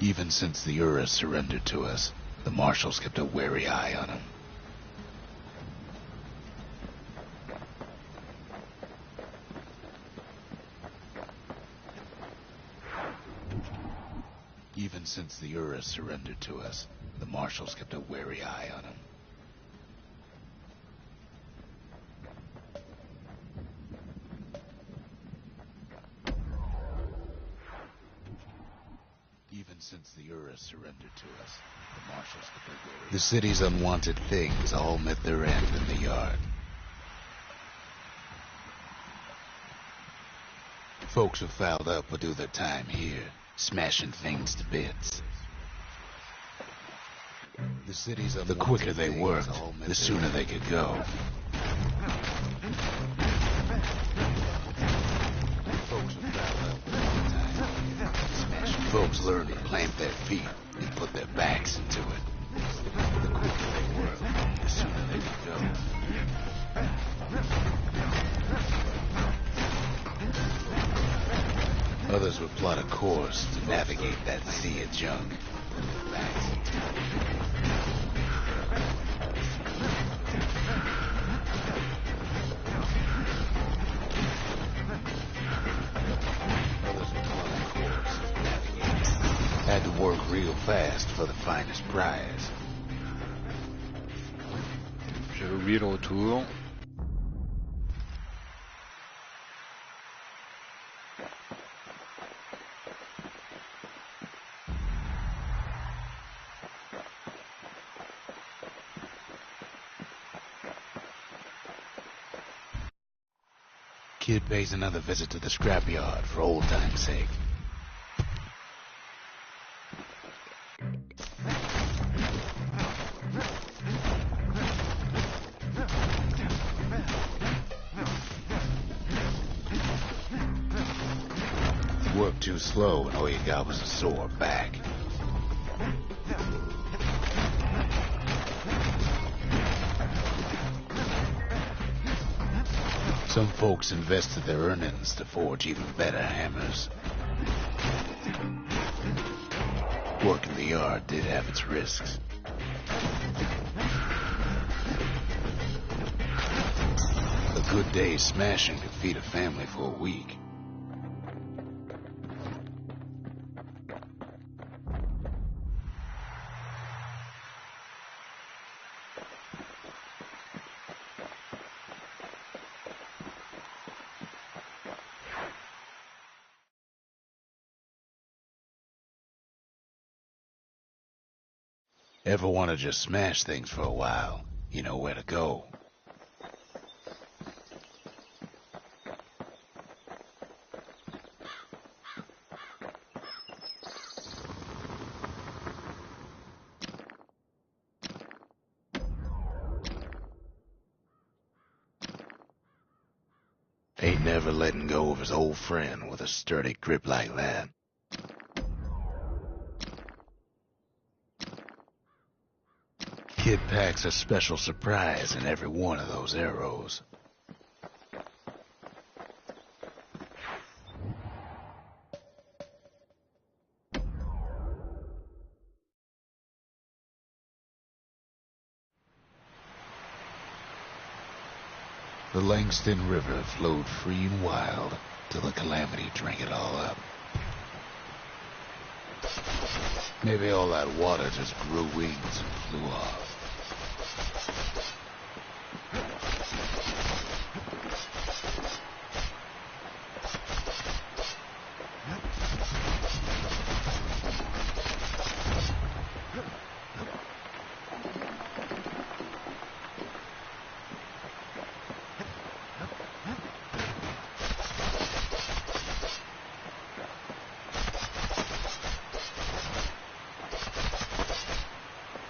Even since the Ura surrendered to us, the Marshals kept a wary eye on him. Even since the Ura surrendered to us, the Marshals kept a wary eye on him. Even since the Ura surrendered to us, the Marshals kept a wary eye. The city's unwanted things all met their end in the yard. Folks who fouled up would do their time here, smashing things to bits. The quicker they worked, the sooner they could go. Folks learned to plant their feet and put their backs into it. The quicker they worked, the sooner they could go. Others would plot a course to navigate that sea of junk. Had to work real fast for the finest prize. J'avais oublié le retour. Kid pays another visit to the scrapyard for old time's sake. Worked too slow and all you got was a sore back. Some folks invested their earnings to forge even better hammers. Work in the yard did have its risks. A good day's smashing could feed a family for a week. Ever want to just smash things for a while? You know where to go. Ain't never letting go of his old friend with a sturdy grip like that. Kid packs a special surprise in every one of those arrows. The Langston River flowed free and wild till the calamity drank it all up. Maybe all that water just grew wings and flew off.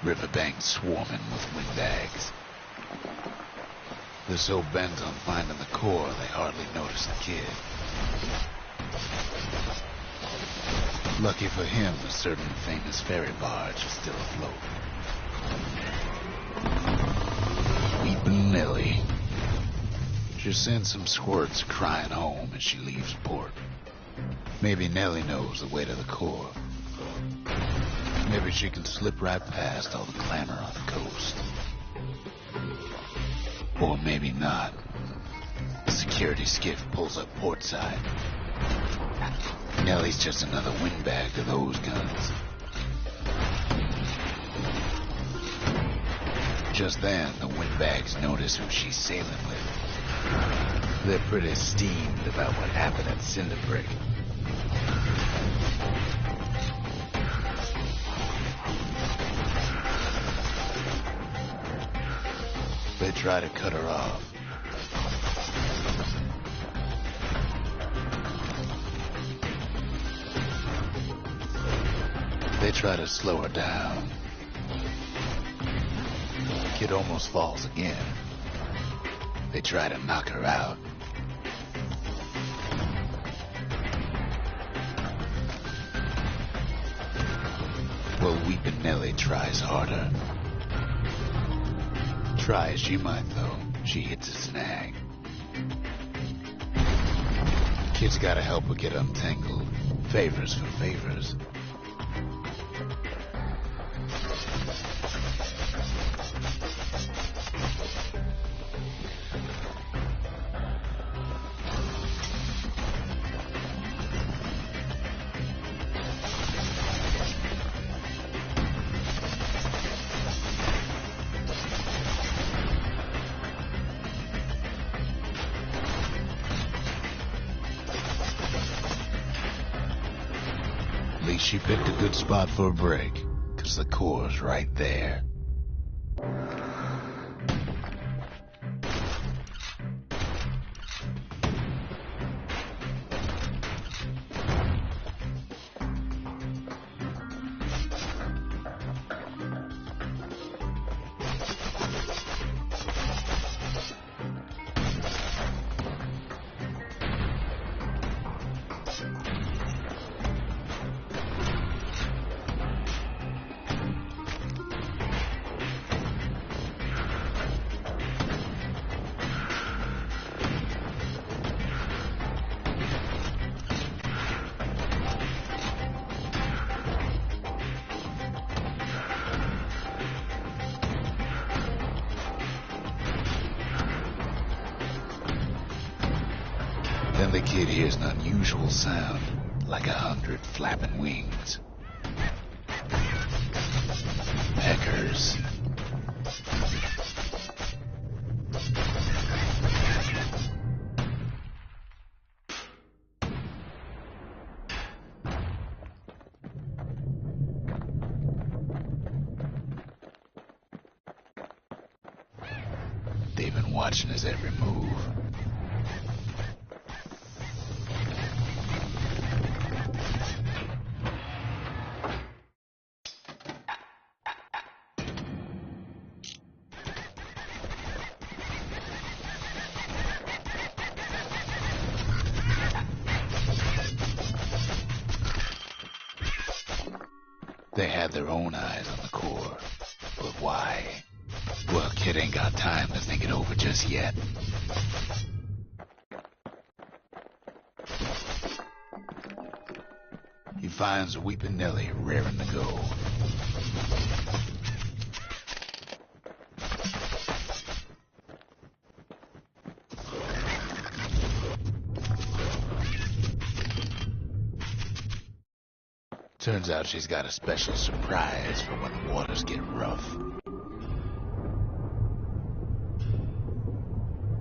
Riverbank swarming with windbags. They're so bent on finding the core, they hardly notice the kid. Lucky for him, a certain famous ferry barge is still afloat. Weepin' Nellie. She sends some squirts crying home as she leaves port. Maybe Nellie knows the way to the core. Maybe she can slip right past all the clamor on the coast. Or maybe not. The security skiff pulls up portside. Nellie's just another windbag to those guns. Just then, the windbags notice who she's sailing with. They're pretty steamed about what happened at Cinderbrick. They try to cut her off. They try to slow her down. The kid almost falls again. They try to knock her out. Well, Weepin' Nellie tries harder. Try as she might, though, she hits a snag. Kid's gotta help her get untangled. Favors for favors. At least she picked a good spot for a break, 'cause the core's right there. Then the kid hears an unusual sound, like 100 flapping wings. Peckers. They've been watching his every move. They had their own eyes on the core. But why? Well, kid ain't got time to think it over just yet. He finds Weepin' Nellie raring to go. Turns out she's got a special surprise for when the waters get rough.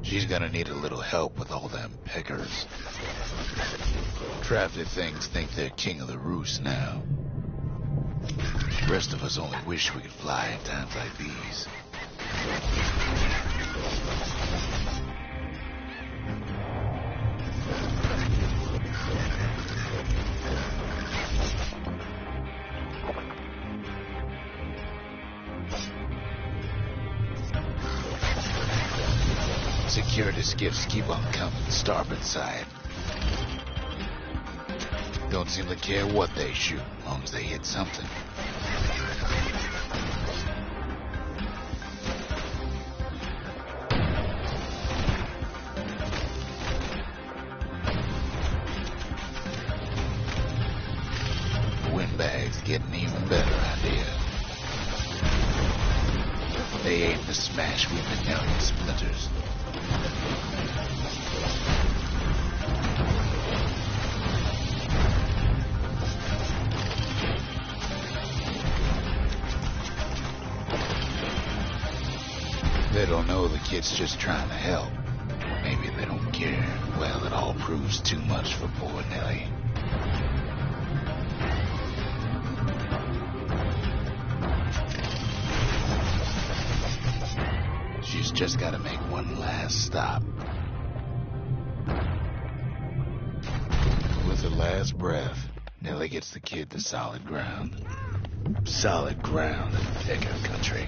She's gonna need a little help with all them peckers. Crafty things think they're king of the roost now. Rest of us only wish we could fly in times like these. Security skiffs keep on coming starboard side. Don't seem to care what they shoot, as long as they hit something. The windbag's getting even better at it. They aim to smash Weeping Nelly to splinters. They don't know the kid's just trying to help. Maybe they don't care. Well, it all proves too much for poor Nelly. She's just got to make one last stop. With her last breath, Nelly gets the kid to solid ground. Solid ground in Pecker country.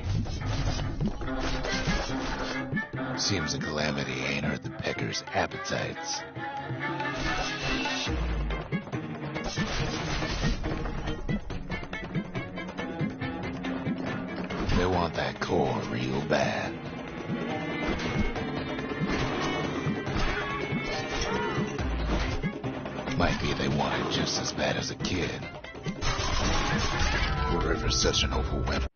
Seems the calamity ain't hurt the Peckers' appetites. They want that core real bad. Might be they want it just as bad as a kid. The river's such an overwhelming.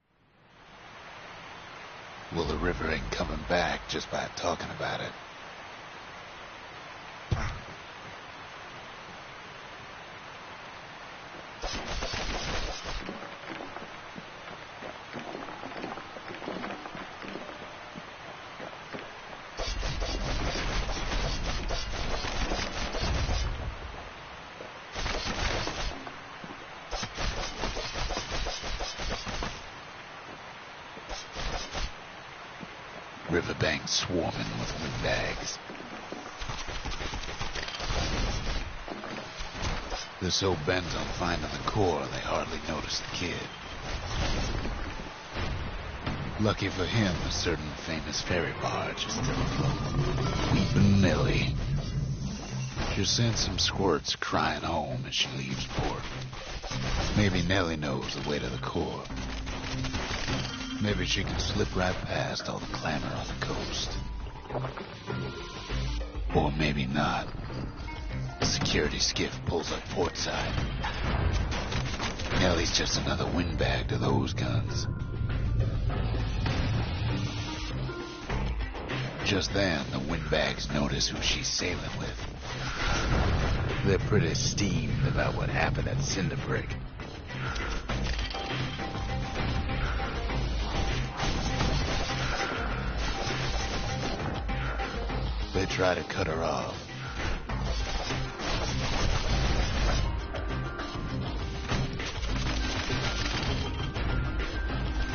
Well, the river ain't coming back just by talking about it. Riverbank swarming with windbags. They're so bent on finding the core, they hardly notice the kid. Lucky for him, a certain famous ferry barge is still afloat. Weeping Nelly. She sends some squirts crying home as she leaves port. Maybe Nelly knows the way to the core. Maybe she can slip right past all the clamor on the coast. Or maybe not. A security skiff pulls up portside. Nelly's just another windbag to those guns. Just then, the windbags notice who she's sailing with. They're pretty steamed about what happened at Cinderbrick. They try to cut her off.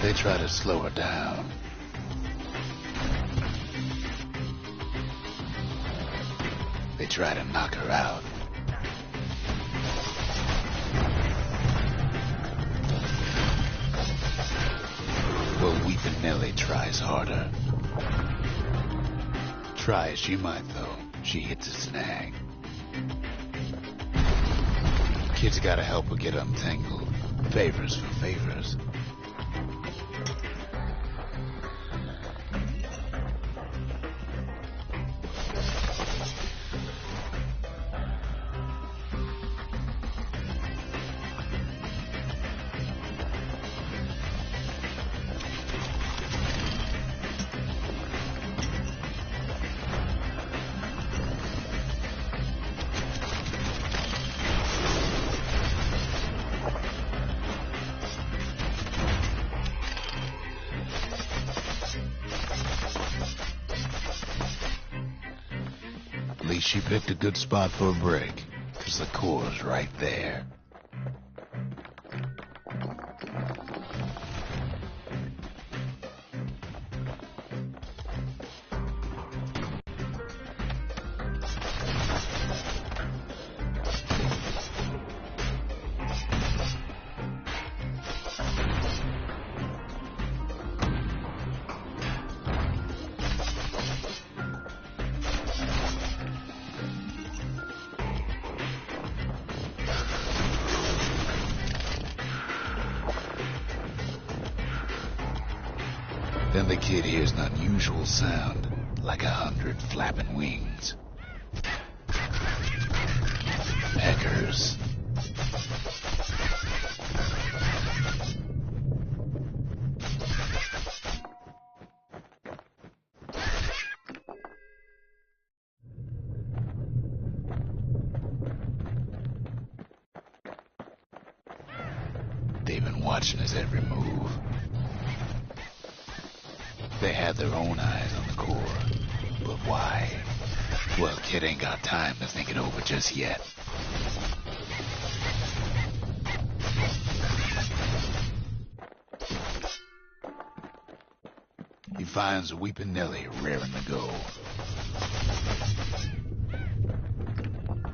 They try to slow her down. They try to knock her out. Well, Weeping Nelly tries harder. Try as she might, though, she hits a snag. Kid's gotta help her get untangled. Favors for favors. At least she picked a good spot for a break, 'cause the core's right there. Then the kid hears an unusual sound, like 100 flapping wings. Peckers. watching his every move. They had their own eyes on the core. But why? Well, kid ain't got time to think it over just yet. He finds Weeping Nellie raring to go.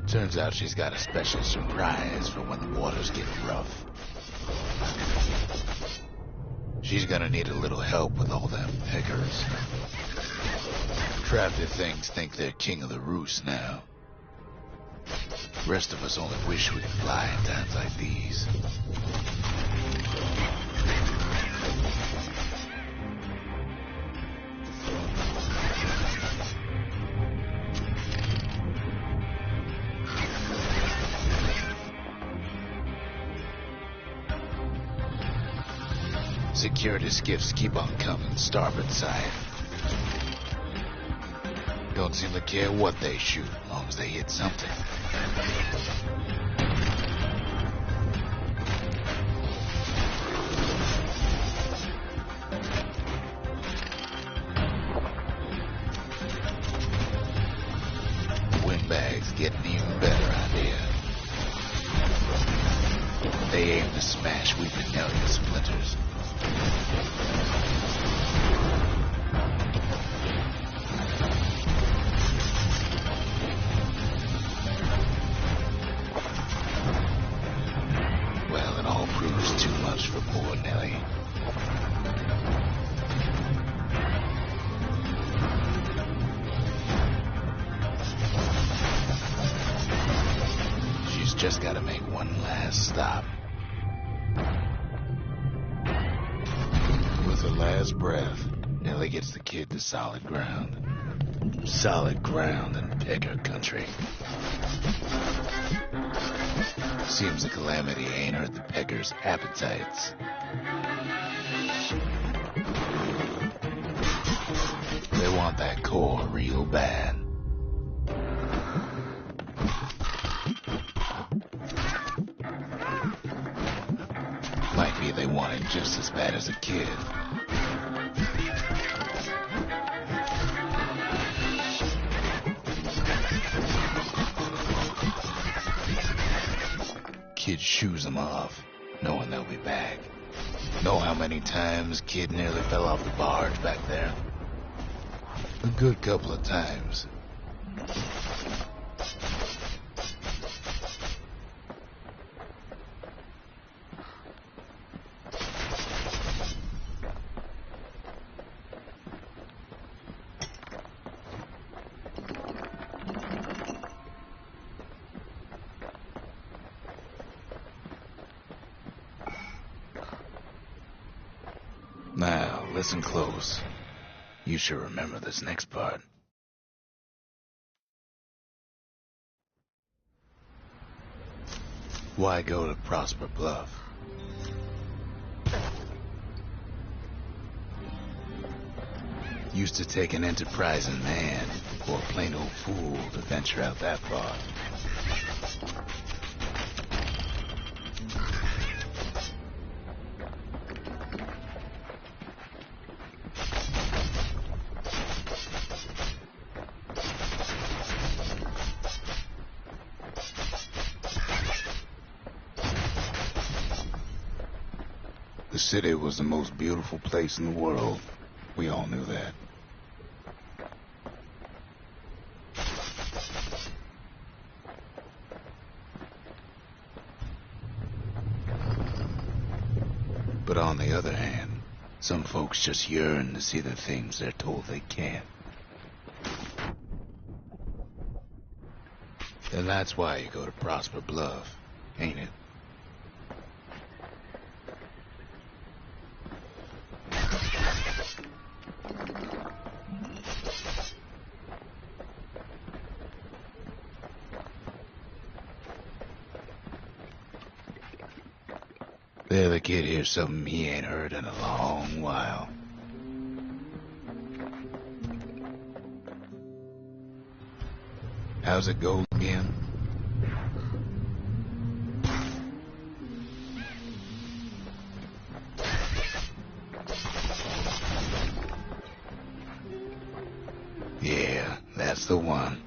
Turns out she's got a special surprise for when the waters get rough. She's gonna need a little help with all them peckers. Crafty things think they're king of the roost now. Rest of us only wish we could fly in times like these. Security skiffs keep on coming, starboard side. Don't seem to care what they shoot, as long as they hit something. Windbags get an even better idea. They aim to smash Weeping Nellie to splinters. Well, it all proves too much for poor Nellie. She's just got to make one last stop. With her last breath, Nellie gets the kid to solid ground. Solid ground in pecker country. Seems the calamity ain't hurt the peckers' appetites. They want that core real bad. Might be they want it just as bad as a kid. Kid shoos them off, knowing they'll be back. Know how many times Kid nearly fell off the barge back there? A good couple of times. Now, listen close. You should remember this next part. Why go to Prosper Bluff? Used to take an enterprising man or a plain old fool to venture out that far. The city was the most beautiful place in the world. We all knew that. But on the other hand, some folks just yearn to see the things they're told they can't. And that's why you go to Prosper Bluff, ain't it? There, the kid hears something he ain't heard in a long while. How's it go again? Yeah, that's the one.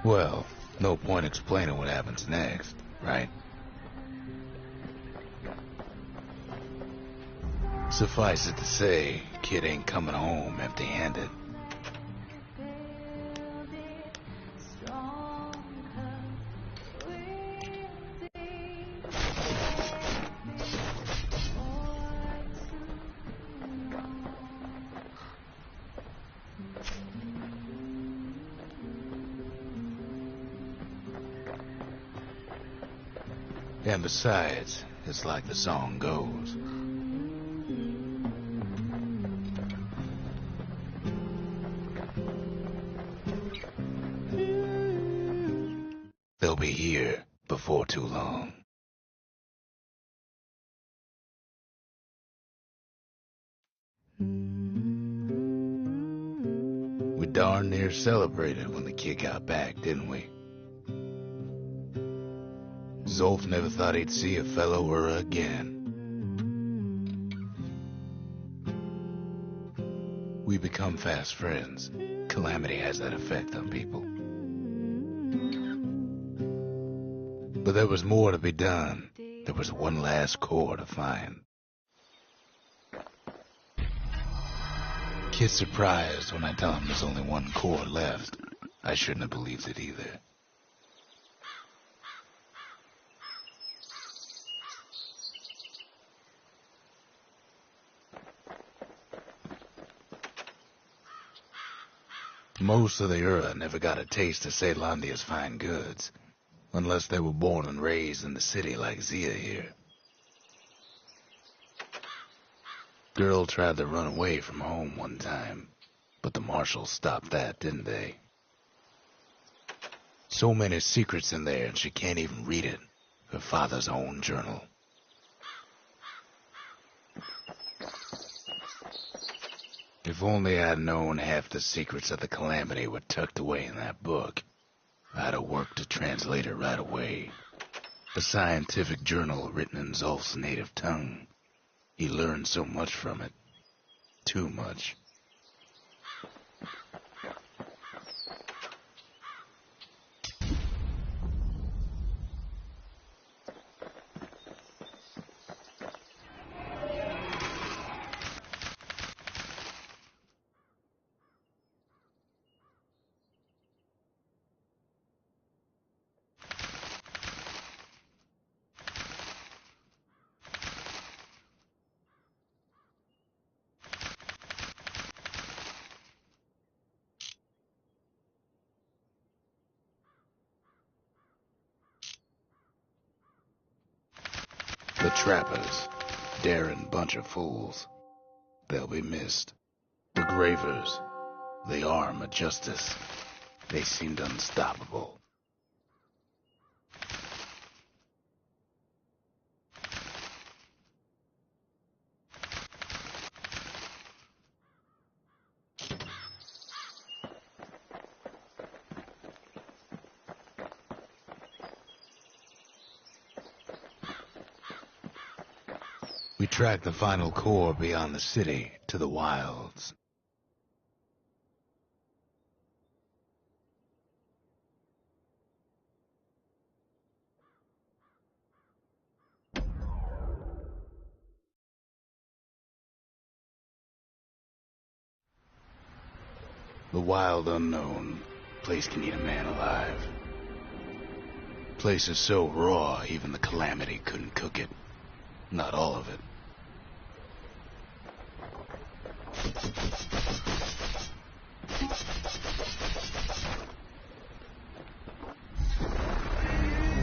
Well, no point explaining what happens next, right? Suffice it to say, kid ain't coming home empty-handed. And besides, it's like the song goes. They'll be here before too long. We darn near celebrated when the kid got back, didn't we? Zolf never thought he'd see a fellow Ura again. We become fast friends. Calamity has that effect on people. But there was more to be done. There was one last core to find. Kid's surprised when I tell him there's only one core left. I shouldn't have believed it either. Most of the Ura never got a taste of Caelandia's fine goods, unless they were born and raised in the city like Zia here. Girl tried to run away from home one time, but the marshals stopped that, didn't they? So many secrets in there and she can't even read it. Her father's own journal. If only I'd known half the secrets of the Calamity were tucked away in that book, I'd have worked to translate it right away. A scientific journal written in Zolf's native tongue. He learned so much from it. Too much. The trappers, daring bunch of fools. They'll be missed. The gravers, the arm of justice. They seemed unstoppable. We tracked the final core beyond the city to the wilds. The wild unknown. Place can eat a man alive. Place is so raw, even the Calamity couldn't cook it. Not all of it.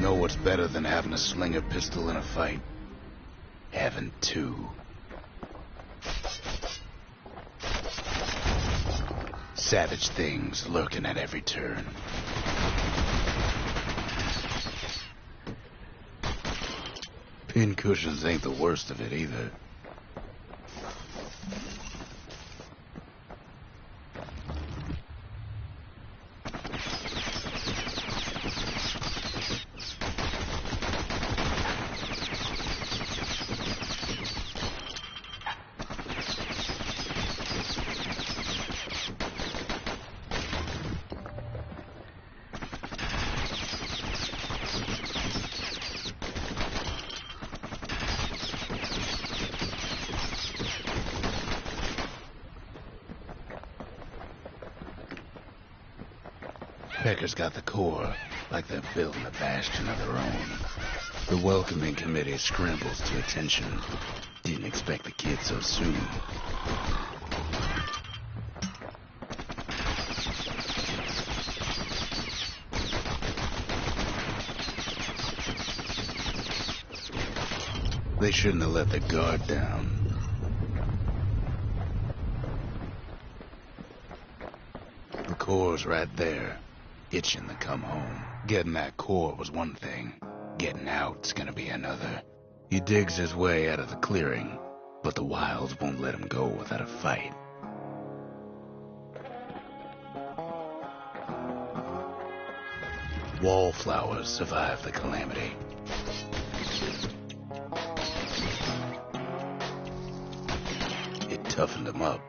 Know what's better than having a slinger pistol in a fight? Having two. Savage things lurking at every turn. Pincushions ain't the worst of it either. Pecker's got the core, like they're building a bastion of their own. The welcoming committee scrambles to attention. Didn't expect the kid so soon. They shouldn't have let the guard down. The core's right there, itching to come home. Getting that core was one thing. Getting out's gonna be another. He digs his way out of the clearing, but the wilds won't let him go without a fight. Wallflowers survived the calamity. It toughened him up.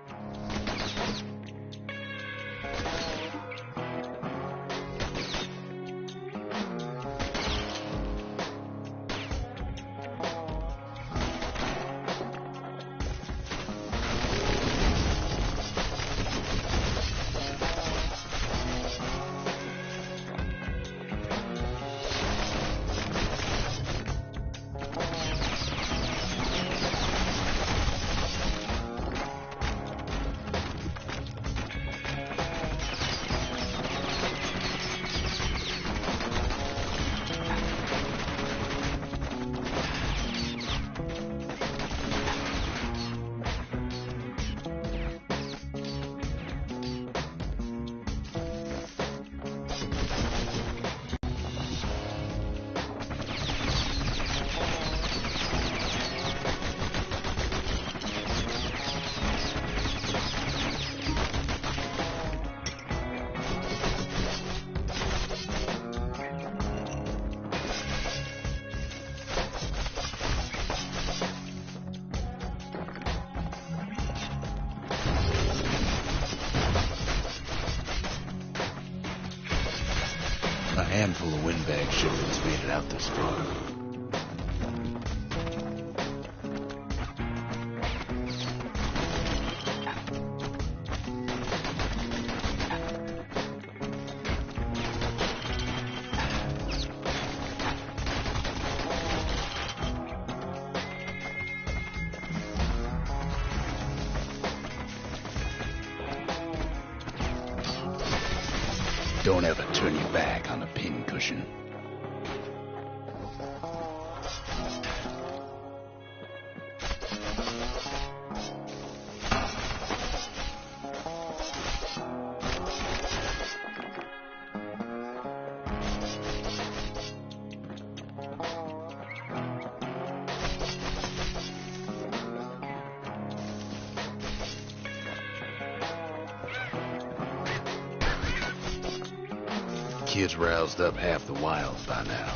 A handful of windbag shipments made it out this far. Don't ever turn your back on a pincushion. Kid's roused up half the wilds by now.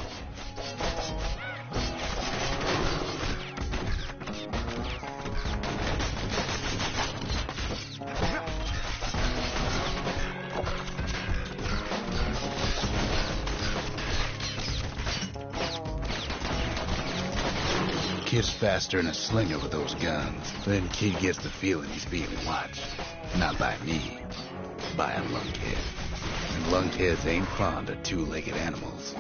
Kid's faster than a slinger with those guns. Then Kid gets the feeling he's being watched. Not by me, by a lunkhead. And lunkheads ain't fond of two-legged animals.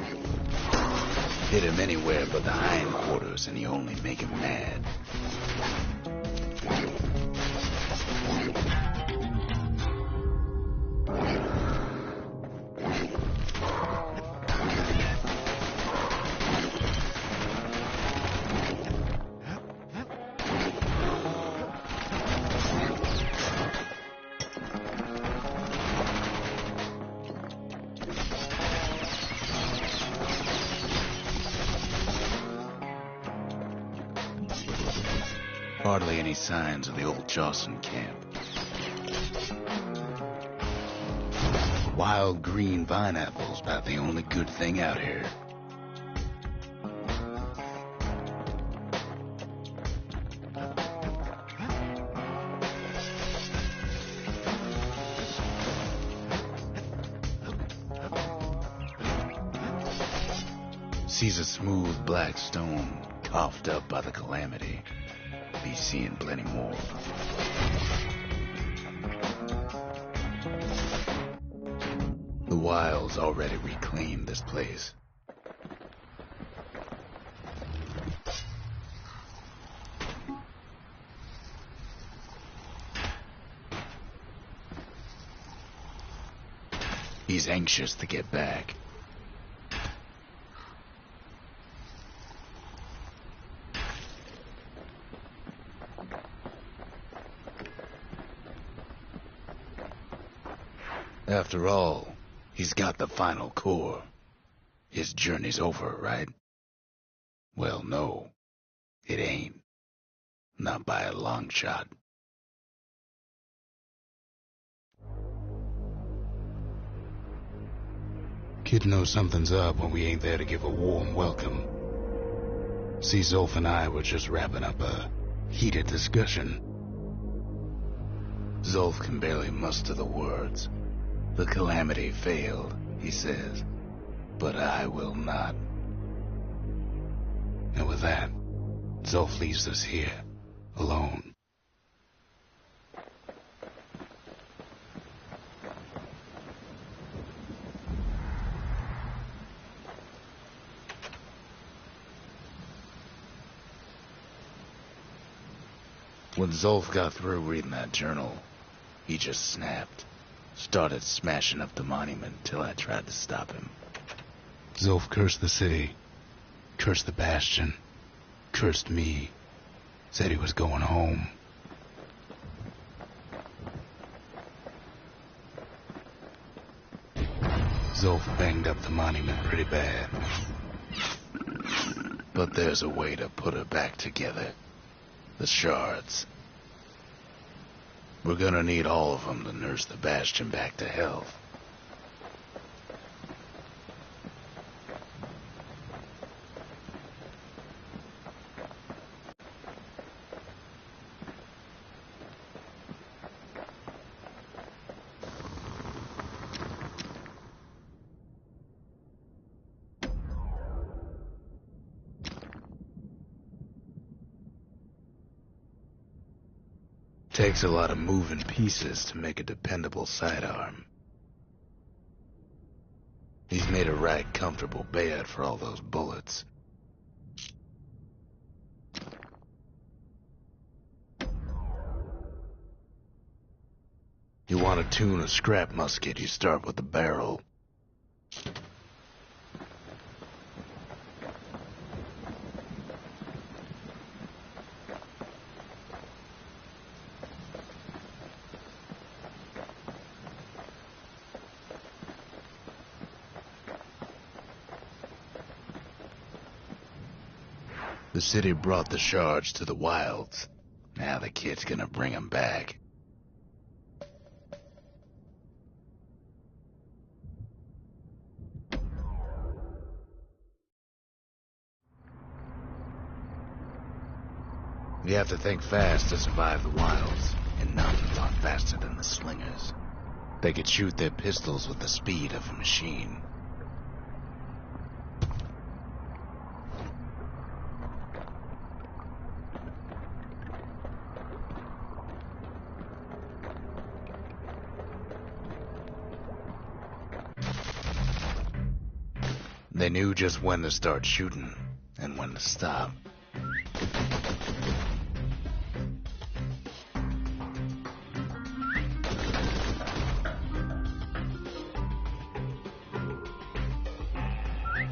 Hit him anywhere but the hindquarters and you only make him mad. Hardly any signs of the old Jocelyn camp. Wild green vine apples about the only good thing out here. Sees a smooth black stone coughed up by the calamity. Be seeing plenty more. The wilds already reclaimed this place. He's anxious to get back. After all, he's got the final core. His journey's over, right? Well, no, it ain't. Not by a long shot. Kid knows something's up when we ain't there to give a warm welcome. See, Zolf and I were just wrapping up a heated discussion. Zolf can barely muster the words. The calamity failed, he says, but I will not. And with that, Zolf leaves us here, alone. When Zolf got through reading that journal, he just snapped. Started smashing up the monument till I tried to stop him. Zolf cursed the city, cursed the Bastion, cursed me, said he was going home. Zolf banged up the monument pretty bad. But there's a way to put it back together. The shards. We're gonna need all of them to nurse the Bastion back to health. Takes a lot of moving pieces to make a dependable sidearm. He's made a right comfortable bed for all those bullets. You want to tune a scrap musket, you start with the barrel. The city brought the shards to the wilds. Now the kid's gonna bring 'em back. You have to think fast to survive the wilds, and nothing's on faster than the slingers. They could shoot their pistols with the speed of a machine. They knew just when to start shooting, and when to stop.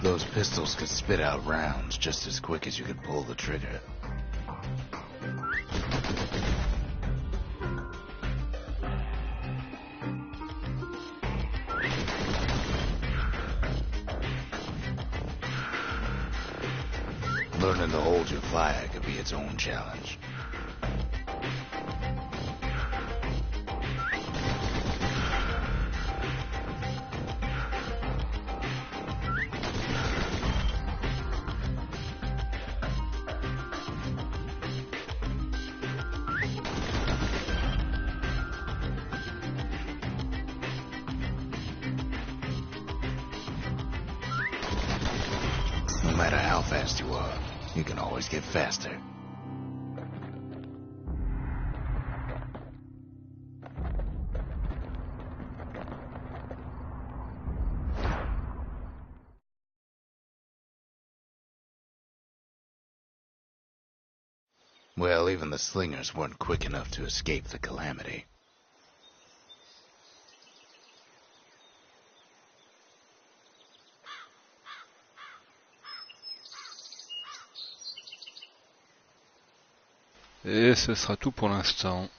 Those pistols could spit out rounds just as quick as you could pull the trigger. Learning to hold your fire could be its own challenge. No matter how fast you are, you can always get faster. Well, even the slingers weren't quick enough to escape the calamity. Et ce sera tout pour l'instant.